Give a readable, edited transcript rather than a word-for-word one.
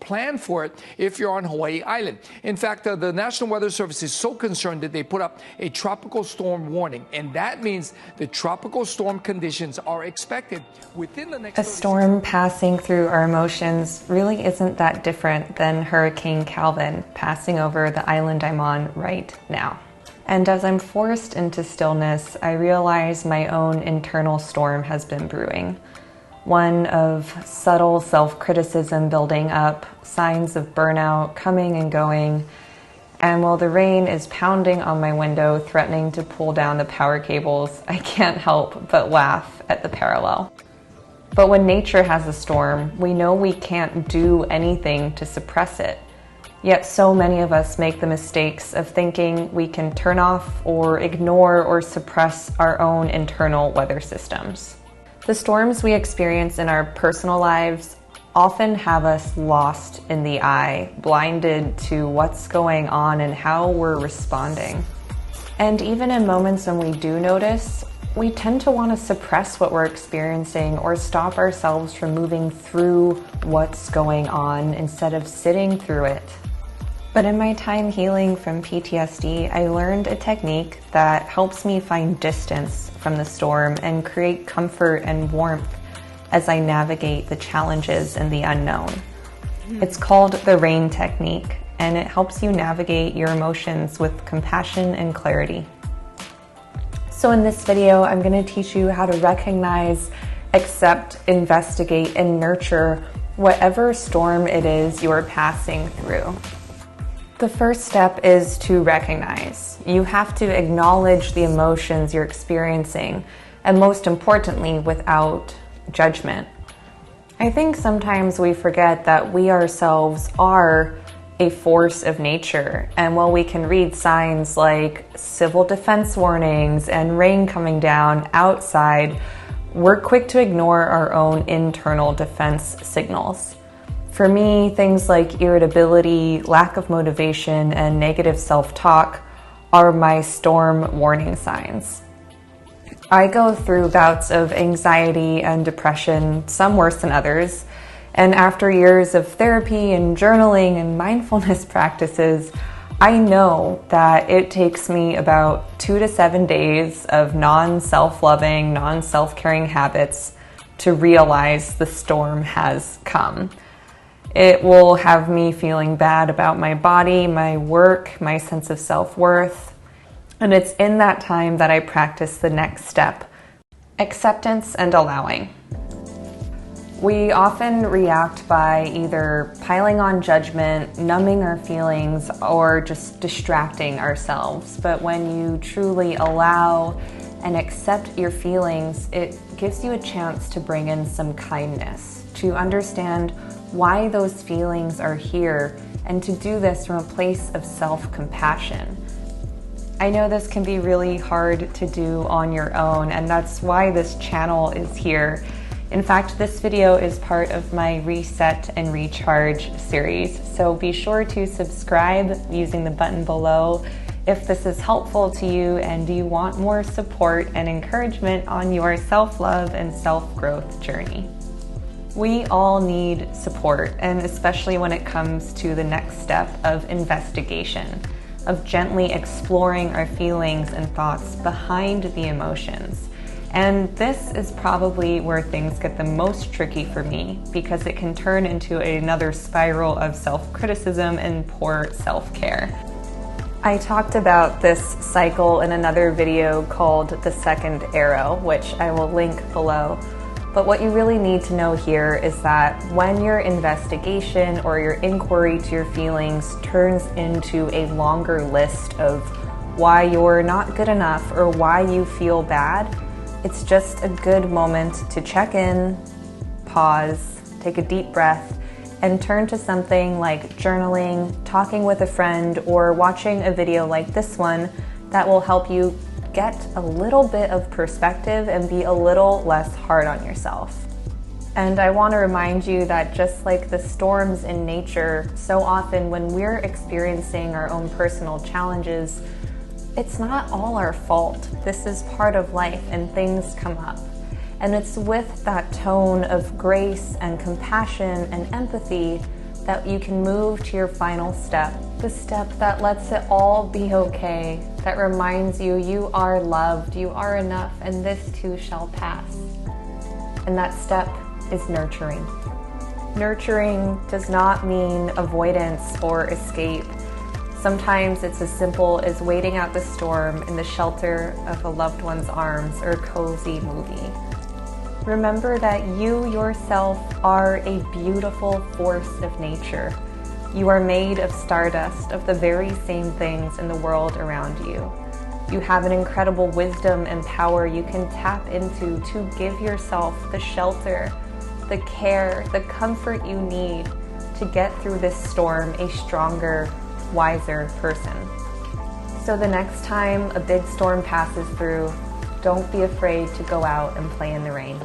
plan for it if you're on Hawaii Island. In fact, the National Weather Service is so concerned that they put up a tropical storm warning, and that means the tropical storm conditions are expected within the next... A storm passing through our emotions really isn't that different than Hurricane Calvin passing over the island I'm on right now. And as I'm forced into stillness, I realize my own internal storm has been brewing. One of subtle self-criticism building up, signs of burnout coming and going, and while the rain is pounding on my window, threatening to pull down the power cables, I can't help but laugh at the parallel. But when nature has a storm, we know we can't do anything to suppress it. Yet so many of us make the mistakes of thinking we can turn off or ignore or suppress our own internal weather systems. The storms we experience in our personal lives often have us lost in the eye, blinded to what's going on and how we're responding. And even in moments when we do notice, we tend to want to suppress what we're experiencing or stop ourselves from moving through what's going on instead of sitting through it. But in my time healing from PTSD, I learned a technique that helps me find distance from the storm and create comfort and warmth as I navigate the challenges and the unknown. It's called the rain technique, and it helps you navigate your emotions with compassion and clarity. So in this video, I'm going to teach you how to recognize, accept, investigate, and nurture whatever storm it is you're passing through. The first step is to recognize. You have to acknowledge the emotions you're experiencing, and most importantly, without judgment. I think sometimes we forget that we ourselves are a force of nature, and while we can read signs like civil defense warnings and rain coming down outside, we're quick to ignore our own internal defense signals. For me, things like irritability, lack of motivation, and negative self-talk are my storm warning signs. I go through bouts of anxiety and depression, some worse than others, and after years of therapy and journaling and mindfulness practices, I know that it takes me about 2 to 7 days of non-self-loving, non-self-caring habits to realize the storm has come. It will have me feeling bad about my body, my work, my sense of self-worth. And it's in that time that I practice the next step, acceptance and allowing. We often react by either piling on judgment, numbing our feelings, or just distracting ourselves. But when you truly allow and accept your feelings, it gives you a chance to bring in some kindness, to understand why those feelings are here, and to do this from a place of self-compassion. I know this can be really hard to do on your own, and that's why this channel is here. In fact, this video is part of my Reset and Recharge series, so be sure to subscribe using the button below if this is helpful to you and you want more support and encouragement on your self-love and self-growth journey. We all need support, and especially when it comes to the next step of investigation, of gently exploring our feelings and thoughts behind the emotions. And this is probably where things get the most tricky for me, because it can turn into another spiral of self-criticism and poor self-care. I talked about this cycle in another video called The Second Arrow, which I will link below. But what you really need to know here is that when your investigation or your inquiry to your feelings turns into a longer list of why you're not good enough or why you feel bad, it's just a good moment to check in, pause, take a deep breath, and turn to something like journaling, talking with a friend, or watching a video like this one that will help you get a little bit of perspective and be a little less hard on yourself. And I want to remind you that just like the storms in nature, so often when we're experiencing our own personal challenges, it's not all our fault. This is part of life and things come up. And it's with that tone of grace and compassion and empathy that you can move to your final step, the step that lets it all be okay, that reminds you you are loved, you are enough, and this too shall pass. And that step is nurturing. Nurturing does not mean avoidance or escape. Sometimes it's as simple as waiting out the storm in the shelter of a loved one's arms or a cozy movie. Remember that you yourself are a beautiful force of nature. You are made of stardust, of the very same things in the world around you. You have an incredible wisdom and power you can tap into to give yourself the shelter, the care, the comfort you need to get through this storm a stronger, wiser person. So the next time a big storm passes through, don't be afraid to go out and play in the rain.